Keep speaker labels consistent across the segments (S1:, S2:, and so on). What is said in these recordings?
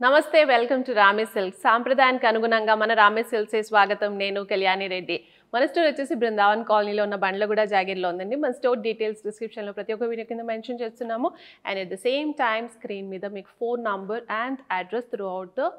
S1: నమస్తే welcome to రామే silks సాంప్రదాయానికి అనుగుణంగా మన రామే సిల్క్స్ స్వాగతం నేను కళ్యాణి రెడ్డి మన స్టోర్ వచ్చేసి బృందావన్ కాలనీలో ఉన్న బండ్లగూడ జాగీర్లో ఉందండి మన స్టోర్ డీటెయిల్స్ డిస్క్రిప్షన్లో ప్రతి ఒక్క వీడియో కింద మెన్షన్ చేస్తున్నాము and at the same time screen మీద మీకు phone number and address through out the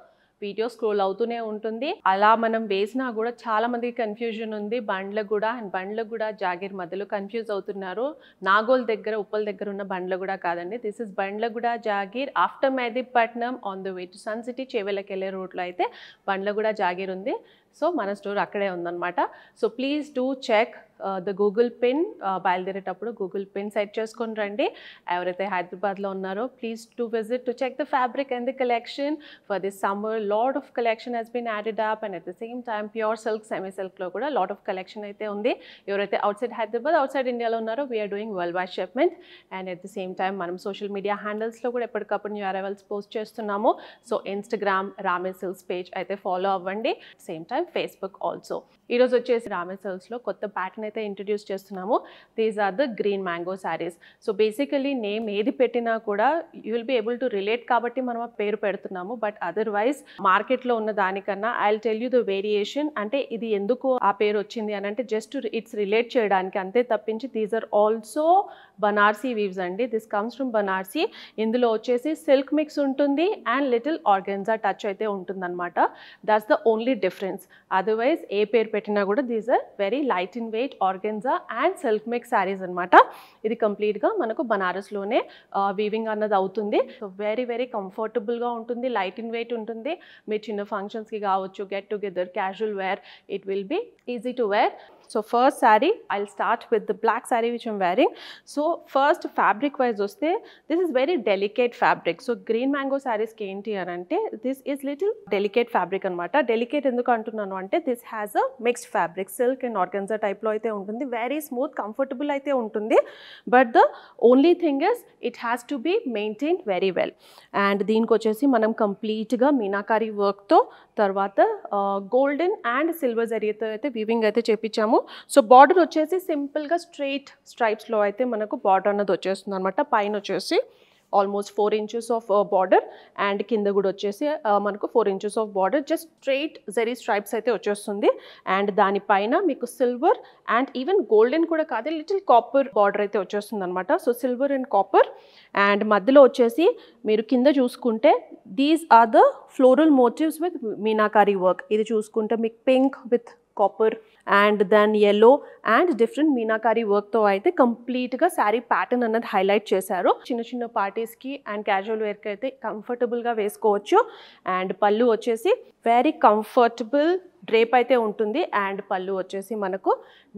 S1: video scroll అవుతూనే ఉంటుంది అలా మనం వేసినా కూడా చాలా మందికి కన్ఫ్యూజన్ ఉంది బండ్లగూడ అండ్ బండ్లగూడ జాగీర్ మధ్యలో కన్ఫ్యూజ్ అవుతున్నారు నాగోల్ దగ్గర ఉప్పల్ దగ్గర ఉన్న బండ్లగూడ కాదండి this is Bandlaguda Jagir after Mehdipatnam on the way to Sun City చేవెళ్ళకి వెళ్ళే రూట్లో అయితే బండ్లగూడ జాగీర్ ఉంది సో మన స్టోర్ అక్కడే ఉందన్నమాట so please do check the Google pin బయలుదేరేటప్పుడు గూగుల్ పిన్ సెట్ చేసుకొని రండి ఎవరైతే హైదరాబాద్లో ఉన్నారో please to visit to check the fabric and the collection for this summer lot of collection has been added up and at the same time pure silk semi సిల్క్లో కూడా lot of collection అయితే ఉంది ఎవరైతే outside Hyderabad outside ఇండియాలో ఉన్నారో we're doing worldwide shipment and at the same time మనం social media హ్యాండిల్స్లో కూడా ఎప్పటికప్పుడు న్యూ అరైవల్స్ పోస్ట్ చేస్తున్నాము so Instagram Rame silks page అయితే ఫాలో అవ్వండి సేమ్ టైం ఫేస్బుక్ ఆల్సో ఈరోజు వచ్చేసి రామే సిల్క్స్లో కొత్త ప్యాటర్న్ అయితే ఇంట్రడ్యూస్ చేస్తున్నాము these are the green mango sarees so basically name ఏది పెట్టినా కూడా you will be able to relate కాబట్టి మనం ఆ పేరు పెడుతున్నాము బట్ అదర్వైజ్ మార్కెట్లో ఉన్న దానికన్నా I will tell you the variation అంటే ఇది ఎందుకు ఆ పేరు వచ్చింది అని అంటే జస్ట్ ఇట్స్ రిలేట్ చేయడానికి అంతే తప్పించి these are also Banarasi weaves అండి దిస్ కమ్స్ ఫ్రమ్ బనార్సీ ఇందులో వచ్చేసి సిల్క్ మిక్స్ ఉంటుంది అండ్ లిటిల్ ఆర్గెన్జా టచ్ అయితే ఉంటుందన్నమాట that's the only difference otherwise ఏ పేరు పెట్టినా కూడా these are very light in weight organza and silk mix saris అనమాట ఇది కంప్లీట్గా మనకు బనారస్లోనే వీవింగ్ అన్నది అవుతుంది సో వెరీ వెరీ కంఫర్టబుల్గా ఉంటుంది లైట్ ఇన్ వెయిట్ ఉంటుంది మీరు చిన్న ఫంక్షన్స్కి కావచ్చు get together casual wear it will be easy to wear so first sari I'll start with the black sari which I'm wearing so first fabric wise వస్తే this is very delicate fabric so green mango శారీస్కి ఏంటి అని అంటే this is little delicate fabric అనమాట delicate ఎందుకు అంటున్నాను అంటే this has a mixed fabric silk and organza టైప్లో అయితే ఉంటుంది వెరీ స్మూత్ కంఫర్టబుల్ అయితే ఉంటుంది but the only thing is it has to be maintain very well and దీనికి వచ్చేసి మనం కంప్లీట్గా మీనాకారీ వర్క్తో తర్వాత గోల్డెన్ అండ్ సిల్వర్ జరీతో అయితే వీవింగ్ అయితే చేపించాము సో బార్డర్ వచ్చేసి సింపుల్గా స్ట్రైట్ స్ట్రైప్స్లో అయితే మనకు బార్డర్ అన్నది వచ్చేస్తుంది అనమాట పైన వచ్చేసి almost 4 inches of border and కింద కూడా వచ్చేసి మనకు 4 inches of border just straight zari stripes అయితే వచ్చేస్తుంది అండ్ దానిపైన మీకు సిల్వర్ అండ్ ఈవెన్ గోల్డెన్ కూడా కాదు లిటిల్ కాపర్ బార్డర్ అయితే వచ్చేస్తుంది అనమాట so silver and copper and మధ్యలో వచ్చేసి మీరు కింద చూసుకుంటే these are the floral motifs with meenakari work ఇది చూసుకుంటే మీకు pink with copper and then yellow and different meenakari వర్క్తో అయితే కంప్లీట్గా శారీ ప్యాటర్న్ అన్నది హైలైట్ చేశారు చిన్న చిన్న పార్టీస్కి అండ్ క్యాజువల్ వేర్కి అయితే కంఫర్టబుల్గా వేసుకోవచ్చు అండ్ పళ్ళు వచ్చేసి వెరీ కంఫర్టబుల్ డ్రేప్ అయితే ఉంటుంది అండ్ పళ్ళు వచ్చేసి మనకు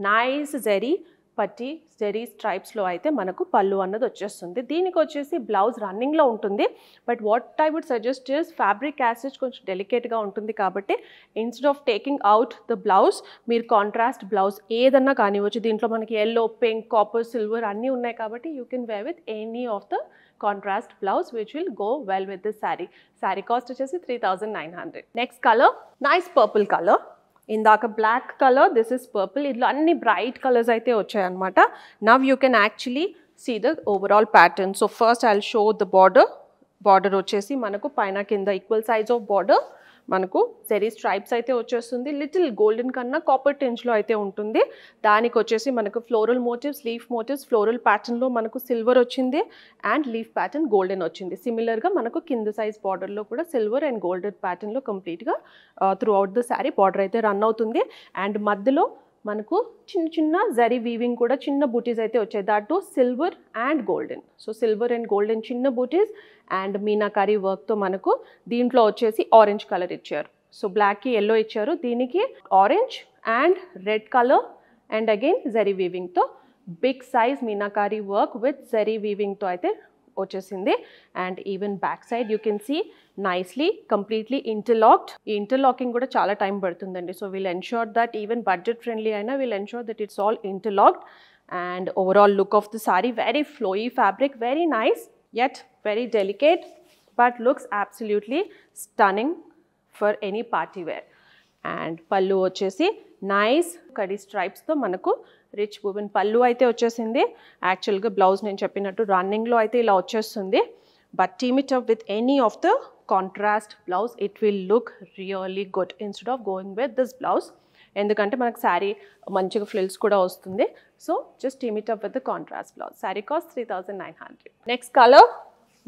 S1: నైస్ జరీ పట్టి జరీ స్ట్రైప్స్లో అయితే మనకు పళ్ళు అన్నది వచ్చేస్తుంది దీనికి వచ్చేసి బ్లౌజ్ రన్నింగ్లో ఉంటుంది but what I would suggest is fabric యాసిడ్ కొంచెం డెలికేట్గా ఉంటుంది కాబట్టి instead of taking out the blouse మీరు కాంట్రాస్ట్ బ్లౌజ్ ఏదన్నా కానివ్వచ్చు దీంట్లో మనకి yellow పింక్ కాపర్ సిల్వర్ అన్నీ ఉన్నాయి కాబట్టి you can wear with any of the contrast blouse which will go well with this sari sari cost వచ్చేసి 3900 next colour nice purple colour ఇందాక black colour this is purple ఇందులో అన్ని బ్రైట్ కలర్స్ అయితే వచ్చాయన్నమాట now you can actually see the overall pattern so first I will show the border వచ్చేసి మనకు పైన కింద ఈక్వల్ సైజ్ ఆఫ్ బార్డర్ మనకు జరీ స్ట్రైప్స్ అయితే వచ్చేస్తుంది లిటిల్ గోల్డెన్ కన్నా కాపర్ టెన్స్లో అయితే ఉంటుంది దానికి వచ్చేసి మనకు floral motifs leaf motifs floral ప్యాటర్న్లో మనకు సిల్వర్ వచ్చింది అండ్ లీఫ్ ప్యాటర్న్ గోల్డెన్ వచ్చింది సిమిలర్గా మనకు కింద సైజ్ బార్డర్లో కూడా సిల్వర్ అండ్ గోల్డెన్ ప్యాటర్న్లో కంప్లీట్గా through out the sari border అయితే రన్ అవుతుంది అండ్ మధ్యలో మనకు చిన్న చిన్న జరీ వీవింగ్ కూడా చిన్న బూటీస్ అయితే వచ్చాయి that silver and golden so silver and golden చిన్న బూటీస్ అండ్ మీనాకారీ వర్క్తో మనకు దీంట్లో వచ్చేసి ఆరెంజ్ కలర్ ఇచ్చారు సో బ్లాక్కి yellow ఇచ్చారు దీనికి orange and red colour and again zari వీవింగ్తో big size meenakari work with zari వీవింగ్తో అయితే వచ్చేసింది and even back side you can see nicely completely interlocked ఈ ఇంటర్లాకింగ్ కూడా చాలా టైం పడుతుందండి so will ensure that even budget friendly అయినా will ensure that it's all interlocked and overall look of the saree very flowy fabric very nice yet very delicate but looks absolutely stunning for any party wear and పళ్ళు వచ్చేసి nice khadi స్ట్రైప్స్తో మనకు rich women పళ్ళు అయితే వచ్చేసింది యాక్చువల్గా blouse నేను చెప్పినట్టు రన్నింగ్లో అయితే ఇలా వచ్చేస్తుంది but team it up with any of the contrast blouse it will look really good instead of going with this blouse. ఎందుకంటే మనకు శారీ మంచిగా ఫ్రిల్స్ కూడా వస్తుంది. So just team it up with the contrast blouse. Sari cost 3900. Next colour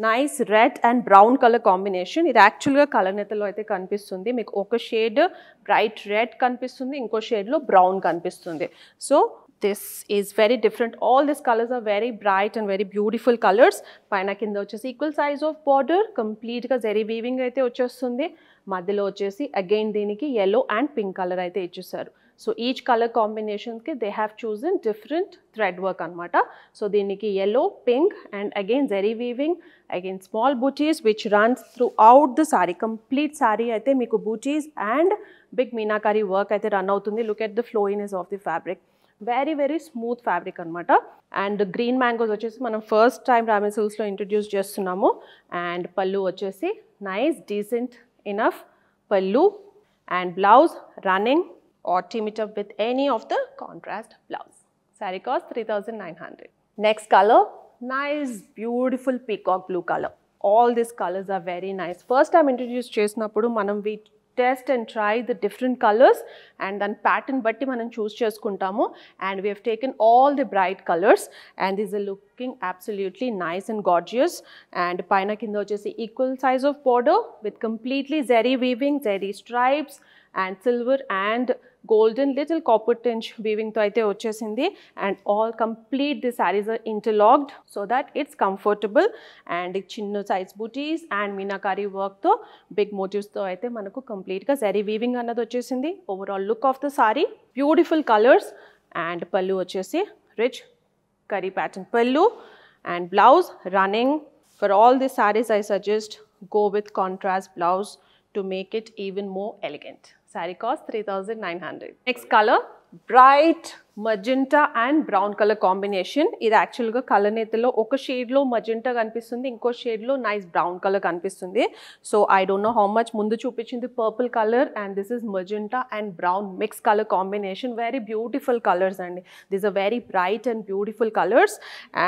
S1: nice red and brown colour combination. ఇది యాక్చువల్గా colour నెతలో అయితే కనిపిస్తుంది. మీకు ఒక షేడ్ బ్రైట్ రెడ్ కనిపిస్తుంది, ఇంకో షేడ్లో బ్రౌన్ కనిపిస్తుంది. So this is very different. All these colors are very bright and very beautiful colors. పైన కింద వచ్చేసి ఈక్వల్ సైజ్ ఆఫ్ బార్డర్, కంప్లీట్గా జరీ వీవింగ్ అయితే వచ్చేస్తుంది. మధ్యలో వచ్చేసి అగైన్ దీనికి yellow అండ్ పింక్ కలర్ అయితే ఇచ్చేసారు. సో ఈచ్ కలర్ కాంబినేషన్స్కి they have chosen different thread work అనమాట. సో దీనికి yellow, pink and again zari weaving, again small butis which runs throughout the sari. Complete sari అయితే మీకు butis and big meenakari work అయితే run అవుతుంది. Look at the flowiness of the fabric. Very very smooth fabric అనమాట. And green mangoes వచ్చేసి మనం first time Ramee సిల్క్స్లో introduce చేస్తున్నాము. And పళ్ళు వచ్చేసి నైస్ డీసెంట్ ఇనఫ్ పళ్ళు and blouse running or team it up with any of the contrast blouse. Saree cost 3900. Next color, nice beautiful peacock blue color. All these colors are very nice. First time introduced చేసినప్పుడు మనం we test and try the different colors and then pattern batti మనం choose చేసుకుంటాము. And we have taken all the bright colors and these are looking absolutely nice and gorgeous. And paina kinda vachesi equal size of border with completely zari weaving, zari stripes and silver and golden little copper tinge weaving to aithe vachesindi. And all complete the sarees are interlocked so that it's comfortable. And chinna size booties and meenakari work to big motifs to aithe manaku complete ga zari weaving annadu vachesindi. Overall look of the saree, beautiful colors. And pallu vachesi rich curry pattern pallu and blouse running. For all the sarees I suggest go with contrast blouse to make it even more elegant. Saree cost 3900. Next color, bright magenta and brown color combination. ఇది యాక్చువల్గా colour నేతలో ఒక షేడ్లో magenta కనిపిస్తుంది, ఇంకో షేడ్లో nice brown colour కనిపిస్తుంది. So I don't know how much ముందు చూపించింది purple colour and this is magenta and brown mix colour combination. Very beautiful colours అండి. These are very bright and beautiful colours.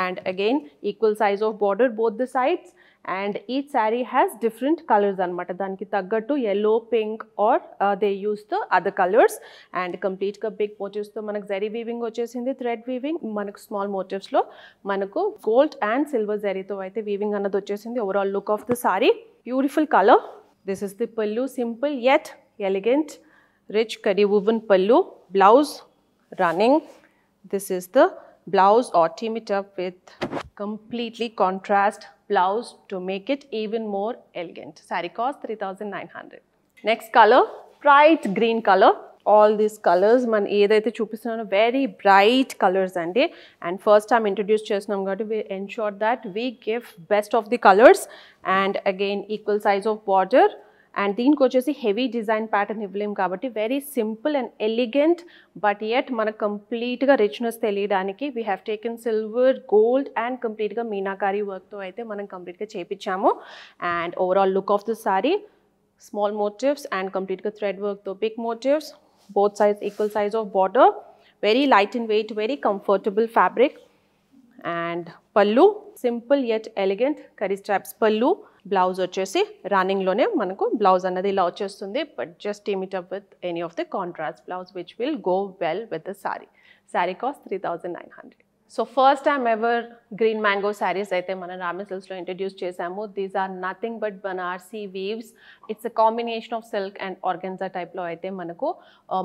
S1: And again equal size of border both the sides. And each saree has different colors anamata. Daniki taggattu yellow, pink or they use the other colors. And complete ga big motifs tho manaku zari weaving vachesindi, thread weaving. Manaku small motifs lo manaku gold and silver zari tho aithe weaving annadu vachesindi. Overall look of the saree, beautiful color. This is the pallu, simple yet elegant, rich curry woven pallu. Blouse running. This is the blouse or team it up with completely contrast blouse to make it even more elegant. Saree cost 3900. Next color, bright green color. All these colors man edaithe chupistunnano very bright colors andi. And first time introduce chestunnam kabatti we ensure that we give best of the colors. And again equal size of border. And దీనికి వచ్చేసి heavy design pattern ఇవ్వలేము కాబట్టి very simple and elegant but yet మనకు కంప్లీట్గా richness తెలియడానికి we have taken silver, gold and కంప్లీట్గా మీనాకారీ వర్క్తో అయితే మనం కంప్లీట్గా చేపించాము. And overall look of the sari, small motifs and కంప్లీట్గా థ్రెడ్ వర్క్తో big motifs, both sides equal size of border, very light in weight, very comfortable fabric. And pallu simple yet elegant carry straps pallu. Blouse వచ్చేసి రన్నింగ్లోనే మనకు blouse అన్నది ఇలా వచ్చేస్తుంది. But just team it up with any of the contrast blouse which will go well with the saree. Saree cost 3900. So first time evergreen mango sarees అయితే మనం రామీ సిల్క్స్లో introduce చేసాము. These are nothing but Banarasi weaves. It's a combination of silk and organza టైప్లో అయితే మనకు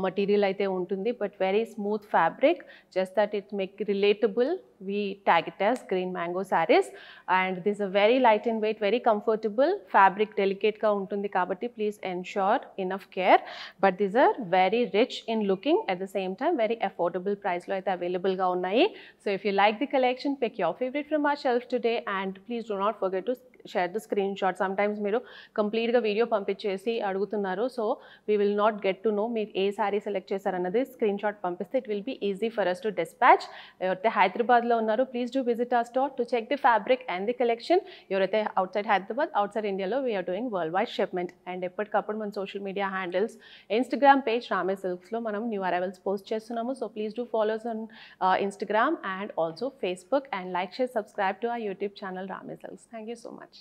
S1: material అయితే ఉంటుంది. But very smooth fabric, just that it make relatable we tag it as green mango sarees. And this is a very light in weight, very comfortable fabric, delicate ga untundi kabatti please ensure enough care. But these are very rich in looking, at the same time very affordable price lo aithe available ga unnayi. So if you like the collection, pick your favorite from our shelf today and please do not forget to share the screenshot. Sometimes మీరు కంప్లీట్గా video పంపించేసి అడుగుతున్నారు. So we will not get to know మీరు ఏ sari select చేశారన్నది screenshot పంపిస్తే it will be easy for us to dispatch. ఎవరైతే హైదరాబాద్లో ఉన్నారో please do visit our store to check the fabric and the collection. ఎవరైతే outside Hyderabad, outside ఇండియాలో we're doing worldwide shipment. And ఎప్పటికప్పుడు మన social media handles, Instagram page Ramee సిల్క్స్లో మనం new arrivals post చేస్తున్నాము. So please do follows on Instagram and also Facebook. And like, share, subscribe to our YouTube channel ramie silks. Thank you so much.